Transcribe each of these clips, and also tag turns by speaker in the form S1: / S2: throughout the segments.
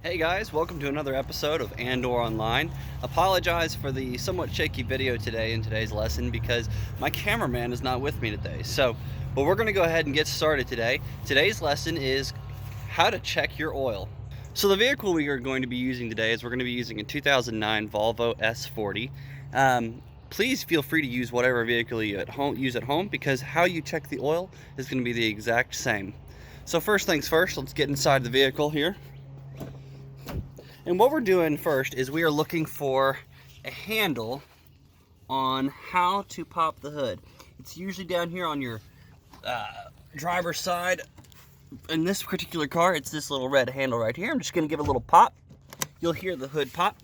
S1: Hey guys, welcome to another episode of Andor Online. Apologize for the somewhat shaky video today in today's lesson because my cameraman is not with me today. But we're going to go ahead and get started today. Today's lesson is how to check your oil. So the vehicle we are going to be using today is we're going to be using a 2009 Volvo S40. Please feel free to use whatever vehicle you use at home because how you check the oil is going to be the exact same. So first things first, let's get inside the vehicle here. And what we're doing first is we are looking for a handle on how to pop the hood. It's usually down here on your driver's side. In this particular car, it's this little red handle right here. I'm just going to give it a little pop. You'll hear the hood pop.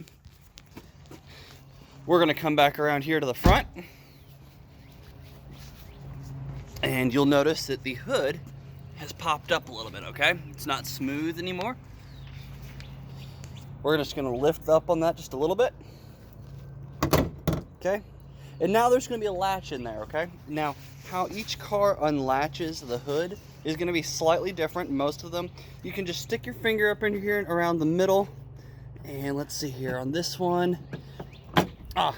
S1: We're going to come back around here to the front. And you'll notice that the hood has popped up a little bit, okay? It's not smooth anymore. We're just going to lift up on that just a little bit. Okay. And now there's going to be a latch in there, okay? Now, how each car unlatches the hood is going to be slightly different. Most of them, you can just stick your finger up into here and around the middle. And let's see here on this one.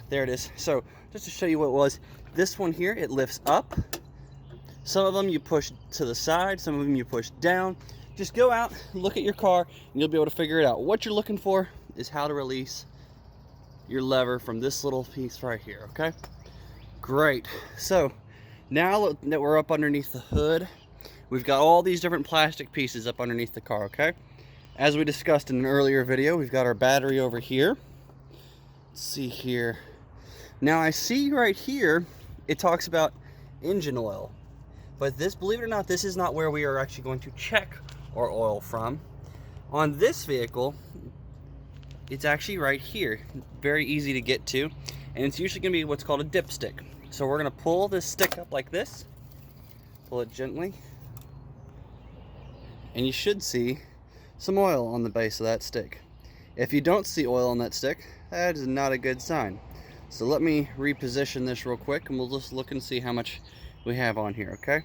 S1: There it is. So, just to show you what it was, this one here, it lifts up. Some of them you push to the side, some of them you push down. Just go out, look at your car, and you'll be able to figure it out. What you're looking for is how to release your lever from this little piece right here, okay? Great. So now that we're up underneath the hood, we've got all these different plastic pieces up underneath the car, okay? As we discussed in an earlier video, we've got our battery over here. Let's see here. Now I see right here, it talks about engine oil. But this, believe it or not, this is not where we are actually going to check our oil from. On this vehicle, it's actually right here. Very easy to get to. And it's usually going to be what's called a dipstick. So we're going to pull this stick up like this. Pull it gently. And you should see some oil on the base of that stick. If you don't see oil on that stick, that is not a good sign. So let me reposition this real quick and we'll just look and see how much we have on here, okay?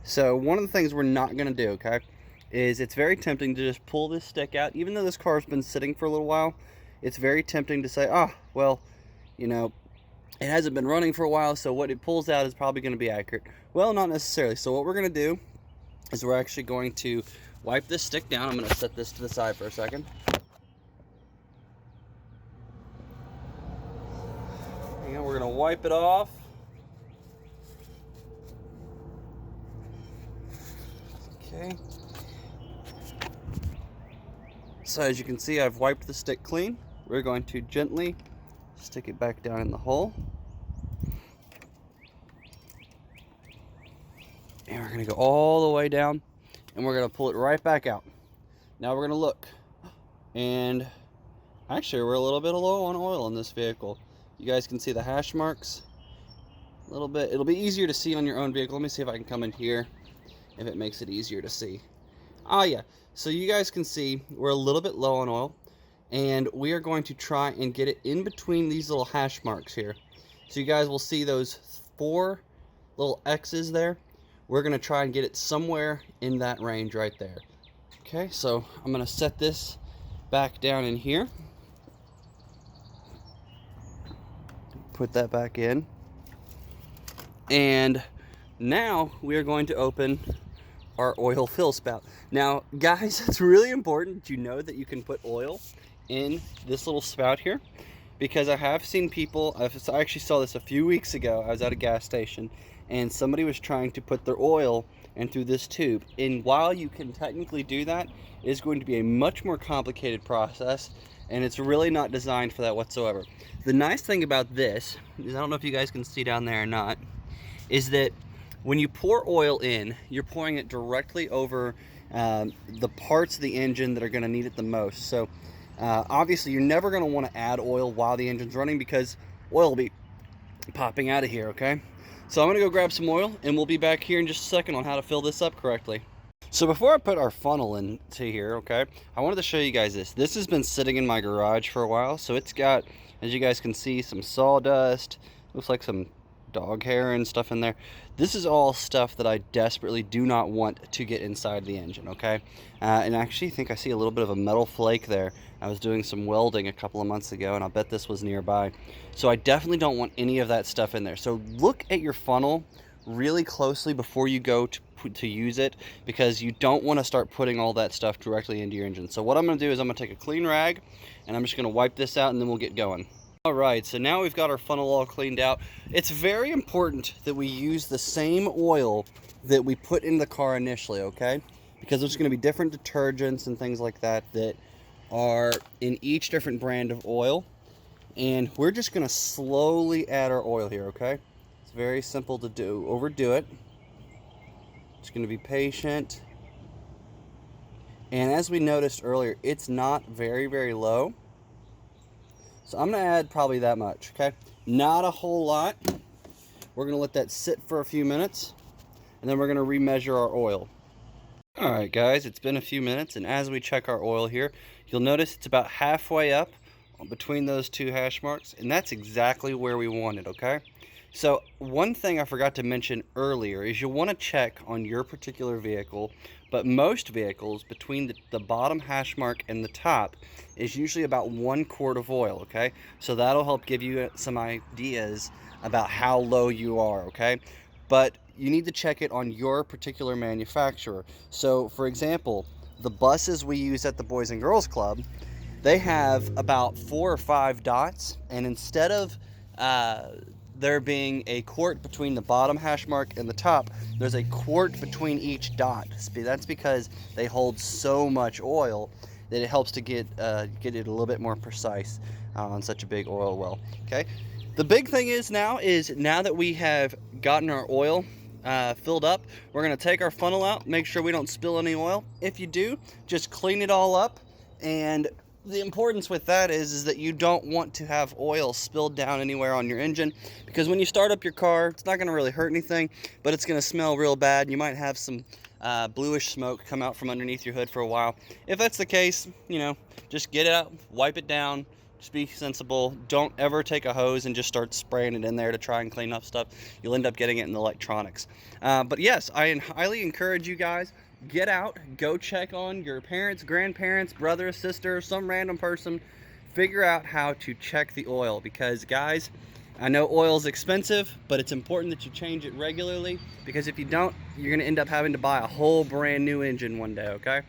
S1: So one of the things we're not going to do, okay, is it's very tempting to just pull this stick out. Even though this car's been sitting for a little while, it's very tempting to say, well, you know, it hasn't been running for a while, so what it pulls out is probably going to be accurate. Well, not necessarily. So what we're going to do is we're actually going to wipe this stick down. I'm going to set this to the side for a second. And we're going to wipe it off. Okay. So as you can see, I've wiped the stick clean. We're going to gently stick it back down in the hole. And we're going to go all the way down and we're going to pull it right back out. Now we're going to look. And actually we're a little bit low on oil in this vehicle. You guys can see the hash marks a little bit. It'll be easier to see on your own vehicle. Let me see if I can come in here if it makes it easier to see. Yeah, so you guys can see we're a little bit low on oil and we are going to try and get it in between these little hash marks here. So you guys will see those 4 little X's there. We're going to try and get it somewhere in that range right there. Okay, so I'm going to set this back down in here. Put that back in. And now we are going to open our oil fill spout. Now, guys, it's really important that you know that you can put oil in this little spout here, because I have seen people, I actually saw this a few weeks ago. I was at a gas station and somebody was trying to put their oil in through this tube. And while you can technically do that, it is going to be a much more complicated process and it's really not designed for that whatsoever. The nice thing about this is, I don't know if you guys can see down there or not, is that when you pour oil in, you're pouring it directly over the parts of the engine that are going to need it the most. So obviously you're never going to want to add oil while the engine's running because oil will be popping out of here, okay? So I'm going to go grab some oil and we'll be back here in just a second on how to fill this up correctly. So before I put our funnel into here, okay, I wanted to show you guys this. This has been sitting in my garage for a while, so it's got, as you guys can see, some sawdust, looks like some dog hair and stuff in there. This is all stuff that I desperately do not want to get inside the engine, okay? And I actually think I see a little bit of a metal flake there. I was doing some welding a couple of months ago, and I'll bet this was nearby. So I definitely don't want any of that stuff in there. So look at your funnel really closely before you go to use it, because you don't want to start putting all that stuff directly into your engine. So what I'm going to do is I'm going to take a clean rag, and I'm just going to wipe this out, and then we'll get going. Alright, so now we've got our funnel all cleaned out. It's very important that we use the same oil that we put in the car initially, okay? Because there's going to be different detergents and things like that that are in each different brand of oil. And we're just going to slowly add our oil here, okay? It's very simple to do. Overdo it. Just going to be patient. And as we noticed earlier, it's not very, very low. So I'm going to add probably that much, okay? Not a whole lot. We're going to let that sit for a few minutes, and then we're going to remeasure our oil. Alright guys, it's been a few minutes, and as we check our oil here, you'll notice it's about halfway up between those two hash marks, and that's exactly where we want it, okay? So one thing I forgot to mention earlier is you'll want to check on your particular vehicle, but most vehicles, between the bottom hash mark and the top is usually about 1 quart of oil, okay? So that'll help give you some ideas about how low you are, okay? But you need to check it on your particular manufacturer. So for example, the buses we use at the Boys and Girls Club, they have about 4 or 5 dots, and instead of there being a quart between the bottom hash mark and the top, there's a quart between each dot. That's because they hold so much oil that it helps to get it a little bit more precise on such a big oil well. Okay, the big thing is now that we have gotten our oil filled up, we're going to take our funnel out, make sure we don't spill any oil. If you do, just clean it all up. And the importance with that is that you don't want to have oil spilled down anywhere on your engine, because when you start up your car, it's not going to really hurt anything, but it's going to smell real bad. You might have some bluish smoke come out from underneath your hood for a while. If that's the case, you know, just get it out, wipe it down. Just be sensible. Don't ever take a hose and just start spraying it in there to try and clean up stuff. You'll end up getting it in the electronics. But yes, I highly encourage you guys, get out, go check on your parents, grandparents, brother, sister, some random person. Figure out how to check the oil, because guys, I know oil is expensive, but it's important that you change it regularly, because if you don't, you're going to end up having to buy a whole brand new engine one day, okay?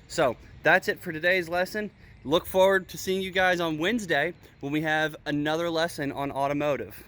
S1: So that's it for today's lesson. Look forward to seeing you guys on Wednesday when we have another lesson on automotive.